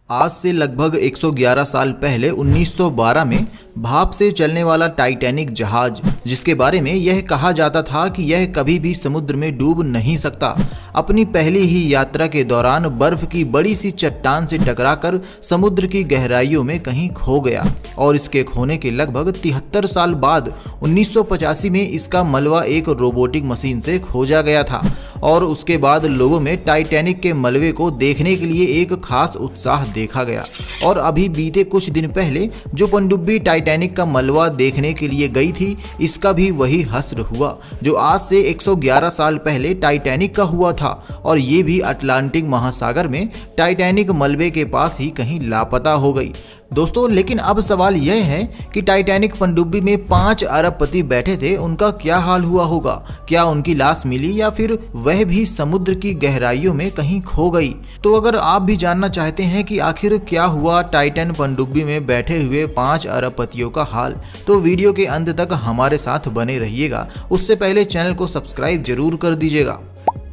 आज से लगभग 111 साल पहले 1912 में भाप से चलने वाला टाइटैनिक जहाज, जिसके बारे में यह कहा जाता था कि यह कभी भी समुद्र में डूब नहीं सकता, अपनी पहली ही यात्रा के दौरान बर्फ की बड़ी सी चट्टान से टकराकर समुद्र की गहराइयों में कहीं खो गया और इसके खोने के लगभग 73 साल बाद 1985 में इसका मलबा एक रोबोटिक मशीन से खोजा गया था और उसके बाद लोगों में टाइटैनिक के मलबे को देखने के लिए एक खास उत्साह देखा गया। और अभी बीते कुछ दिन पहले जो पनडुब्बी टाइटैनिक का मलबा देखने के लिए गई थी, इसका भी वही हश्र हुआ जो आज से 111 साल पहले टाइटैनिक का हुआ था, और ये भी अटलांटिक महासागर में टाइटैनिक मलबे के पास ही कहीं लापता हो गई। दोस्तों, लेकिन अब सवाल यह है कि टाइटैनिक पनडुब्बी में 5 अरबपति बैठे थे, उनका क्या हाल हुआ होगा? क्या उनकी लाश मिली या फिर वह भी समुद्र की गहराइयों में कहीं खो गई? तो अगर आप भी जानना चाहते हैं कि आखिर क्या हुआ टाइटैन पनडुब्बी में बैठे हुए 5 अरबपतियों का हाल, तो वीडियो के अंत तक हमारे साथ बने रहिएगा। उससे पहले चैनल को सब्सक्राइब जरूर कर दीजिएगा।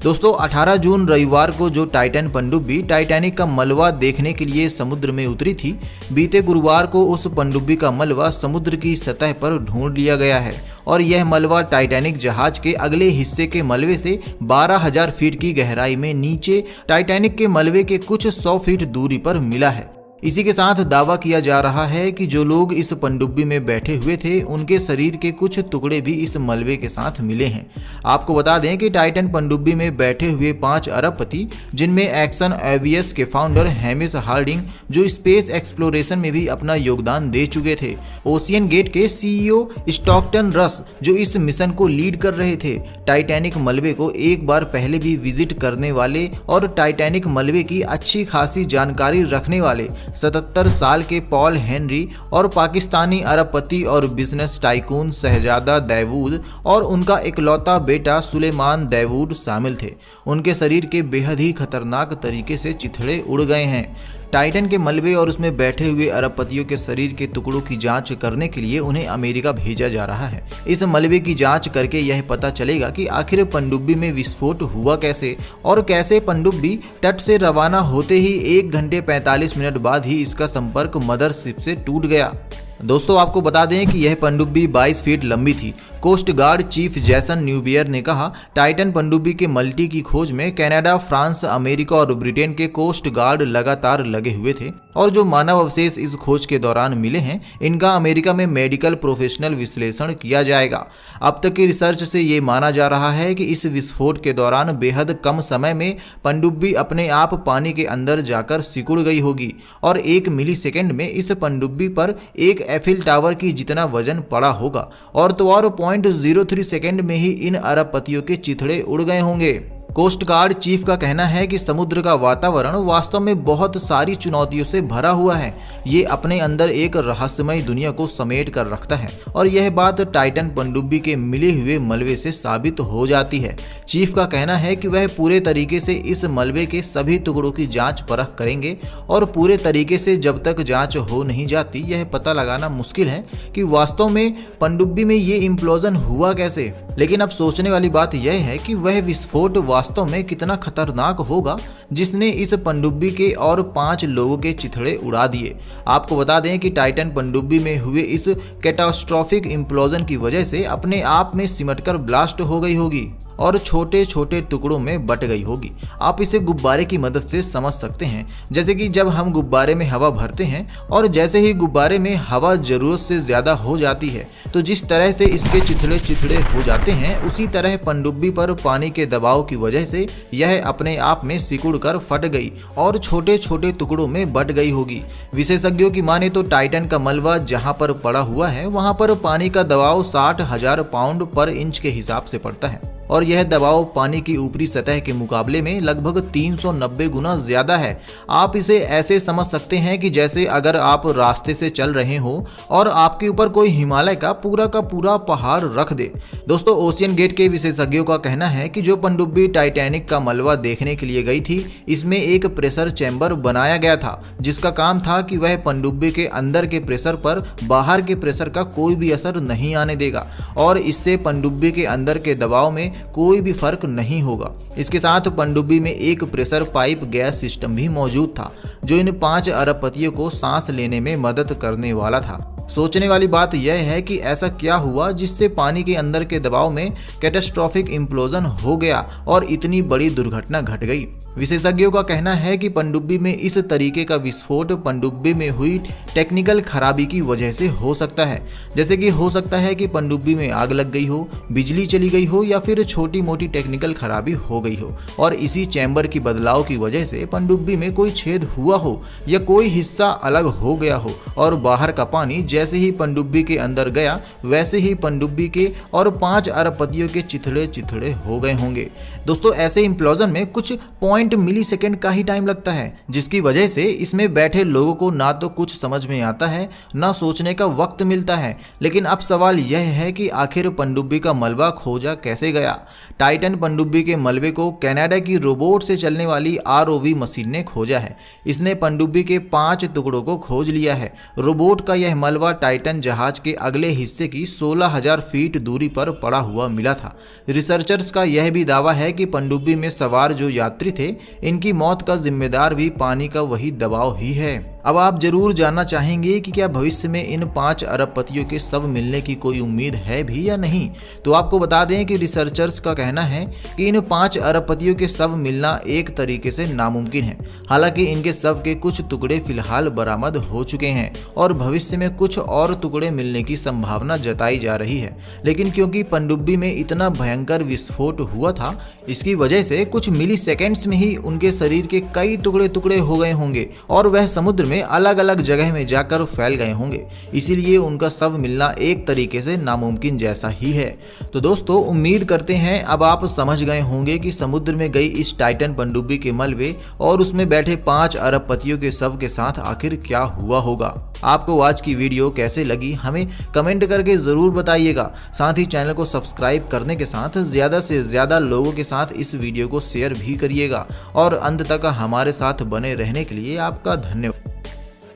दोस्तों, 18 जून रविवार को जो टाइटैन पनडुब्बी टाइटैनिक का मलबा देखने के लिए समुद्र में उतरी थी, बीते गुरुवार को उस पनडुब्बी का मलबा समुद्र की सतह पर ढूंढ लिया गया है और यह मलबा टाइटैनिक जहाज के अगले हिस्से के मलबे से 12,000 फीट की गहराई में नीचे टाइटैनिक के मलबे के कुछ 100 फीट दूरी पर मिला है। इसी के साथ दावा किया जा रहा है कि जो लोग इस पनडुब्बी में बैठे हुए थे, उनके शरीर के कुछ टुकड़े भी इस मलबे के साथ मिले हैं। आपको बता दें कि टाइटैन पनडुब्बी में बैठे हुए 5 अरबपति, जिनमें एक्सन एवियस के फाउंडर हैमिस हार्डिंग, जो स्पेस एक्सप्लोरेशन में भी अपना योगदान दे चुके थे, ओशियन गेट के सीईओ स्टॉकटन रस, जो इस मिशन को लीड कर रहे थे, टाइटैनिक मलबे को एक बार पहले भी विजिट करने वाले और टाइटैनिक मलबे की अच्छी खासी जानकारी रखने वाले 77 साल के पॉल हेनरी, और पाकिस्तानी अरबपति और बिजनेस टाइकून शहजादा दैवूद और उनका इकलौता बेटा सुलेमान दैवूद शामिल थे। उनके शरीर के बेहद ही खतरनाक तरीके से चिथड़े उड़ गए हैं। टाइटन के मलबे और उसमें बैठे हुए अरबपतियों के शरीर के टुकड़ों की जांच करने के लिए उन्हें अमेरिका भेजा जा रहा है। इस मलबे की जांच करके यह पता चलेगा कि आखिर पनडुब्बी में विस्फोट हुआ कैसे, और कैसे पनडुब्बी तट से रवाना होते ही 1 घंटे 45 मिनट बाद ही इसका संपर्क मदरशिप से टूट गया। दोस्तों, आपको बता दें कि यह पनडुब्बी 22 फीट लंबी थी। कोस्ट गार्ड चीफ जैसन न्यूबियर ने कहा, टाइटन पनडुब्बी के मल्टी की खोज में कनाडा, फ्रांस, अमेरिका और ब्रिटेन के कोस्ट गार्ड लगातार लगे हुए थे, और जो मानव अवशेष इस खोज के दौरान मिले हैं, इनका अमेरिका में मेडिकल प्रोफेशनल विश्लेषण किया जाएगा। अब तक की रिसर्च से ये माना जा रहा है कि इस विस्फोट के दौरान बेहद कम समय में पनडुब्बी अपने आप पानी के अंदर जाकर सिकुड़ गई होगी और 1 मिलीसेकंड में इस पनडुब्बी पर एक एफिल टावर की जितना वजन पड़ा होगा, और तो और 0.03 सेकंड में ही इन अरबपतियों के चिथड़े उड़ गए होंगे। कोस्ट गार्ड चीफ का कहना है कि समुद्र का वातावरण वास्तव में बहुत सारी चुनौतियों से भरा हुआ है। ये अपने अंदर एक रहस्यमय दुनिया को समेट कर रखता है, और यह बात टाइटन पनडुब्बी के मिले हुए मलबे से साबित हो जाती है। चीफ का कहना है कि वह पूरे तरीके से इस मलबे के सभी टुकड़ों की जांच परख करेंगे, और पूरे तरीके से जब तक जांच हो नहीं जाती, यह पता लगाना मुश्किल है कि वास्तव में पनडुब्बी में ये इम्प्लोजन हुआ कैसे। लेकिन अब सोचने वाली बात यह है कि वह विस्फोट वास्तव में कितना खतरनाक होगा, जिसने इस पनडुब्बी के और 5 लोगों के चिथड़े उड़ा दिए। आपको बता दें कि टाइटन पनडुब्बी में हुए इस कैटास्ट्रॉफिक इम्प्लोजन की वजह से अपने आप में सिमटकर ब्लास्ट हो गई होगी और छोटे छोटे टुकड़ों में बट गई होगी। आप इसे गुब्बारे की मदद से समझ सकते हैं। जैसे कि जब हम गुब्बारे में हवा भरते हैं और जैसे ही गुब्बारे में हवा जरूरत से ज़्यादा हो जाती है, तो जिस तरह से इसके चिथड़े चिथड़े हो जाते हैं, उसी तरह पनडुब्बी पर पानी के दबाव की वजह से यह अपने आप में सिकुड़ कर फट गई और छोटे छोटे टुकड़ों में बट गई होगी। विशेषज्ञों की माने तो टाइटन का मलबा जहाँ पर पड़ा हुआ है, वहाँ पर पानी का दबाव 60,000 पाउंड पर इंच के हिसाब से पड़ता है, और यह दबाव पानी की ऊपरी सतह के मुकाबले में लगभग 390 गुना ज्यादा है। आप इसे ऐसे समझ सकते हैं कि जैसे अगर आप रास्ते से चल रहे हो और आपके ऊपर कोई हिमालय का पूरा पहाड़ रख दे। दोस्तों, ओशियन गेट के विशेषज्ञों का कहना है कि जो पनडुब्बी टाइटैनिक का मलबा देखने के लिए गई थी, इसमें एक प्रेशर चैम्बर बनाया गया था, जिसका काम था कि वह पनडुब्बी के अंदर के प्रेशर पर बाहर के प्रेशर का कोई भी असर नहीं आने देगा, और इससे पनडुब्बी के अंदर के दबाव में कोई भी फर्क नहीं होगा। इसके साथ पनडुब्बी में एक प्रेशर पाइप गैस सिस्टम भी मौजूद था जो इन 5 अरबपतियों को सांस लेने में मदद करने वाला था। सोचने वाली बात यह है कि ऐसा क्या हुआ जिससे पानी के अंदर के दबाव में कैटास्ट्रोफिक इम्प्लोजन हो गया और इतनी बड़ी दुर्घटना घट गई। विशेषज्ञों का कहना है कि पनडुब्बी में इस तरीके का विस्फोट पनडुब्बी में हुई टेक्निकल खराबी की वजह से हो सकता है। जैसे कि हो सकता है कि पनडुब्बी में आग लग गई हो, बिजली चली गई हो या फिर छोटी मोटी टेक्निकल खराबी हो गई हो और इसी चैम्बर की बदलाव की वजह से पनडुब्बी में कोई छेद हुआ हो या कोई हिस्सा अलग हो गया हो और बाहर का पानी जैसे ही पनडुब्बी के अंदर गया वैसे ही पनडुब्बी के और 5 अरबपतियों के चिथड़े चिथड़े हो गए होंगे। दोस्तों, ऐसे इम्प्लोजन में कुछ पॉइंट मिली सेकेंड का ही टाइम लगता है, जिसकी वजह से इसमें बैठे लोगों को ना तो कुछ समझ में आता है ना सोचने का वक्त मिलता है। लेकिन अब सवाल यह है कि आखिर पनडुब्बी का मलबा खोजा कैसे गया। टाइटन पनडुब्बी के मलबे को कनाडा की रोबोट से चलने वाली ROV मशीन ने खोजा है। इसने पनडुब्बी के 5 टुकड़ों को खोज लिया है। रोबोट का यह मलबा टाइटन जहाज के अगले हिस्से की 16,000 फीट दूरी पर पड़ा हुआ मिला था। रिसर्चर्स का यह भी दावा है कि पनडुब्बी में सवार जो यात्री थे इनकी मौत का जिम्मेदार भी पानी का वही दबाव ही है। अब आप जरूर जानना चाहेंगे कि क्या भविष्य में इन 5 अरबपतियों के शव मिलने की कोई उम्मीद है भी या नहीं। तो आपको बता दें कि रिसर्चर्स का कहना है कि इन 5 अरबपतियों के शव मिलना एक तरीके से नामुमकिन है। हालांकि इनके शव के कुछ टुकड़े फिलहाल बरामद हो चुके हैं और भविष्य में कुछ और टुकड़े मिलने की संभावना जताई जा रही है। लेकिन क्योंकि पनडुब्बी में इतना भयंकर विस्फोट हुआ था, इसकी वजह से कुछ मिली सेकेंड्स में ही उनके शरीर के कई टुकड़े टुकड़े हो गए होंगे और वह समुद्र में अलग अलग जगह में जाकर फैल गए होंगे। इसीलिए उनका शव मिलना एक तरीके से नामुमकिन जैसा ही है। तो दोस्तों, उम्मीद करते हैं अब आप समझ गए होंगे कि समुद्र में गई इस टाइटन पनडुब्बी के मलबे और उसमें बैठे 5 अरबपतियों के शव के साथ आखिर क्या हुआ होगा। आपको आज की वीडियो कैसे लगी हमें कमेंट करके ज़रूर बताइएगा। साथ ही चैनल को सब्सक्राइब करने के साथ ज़्यादा से ज़्यादा लोगों के साथ इस वीडियो को शेयर भी करिएगा और अंत तक हमारे साथ बने रहने के लिए आपका धन्यवाद।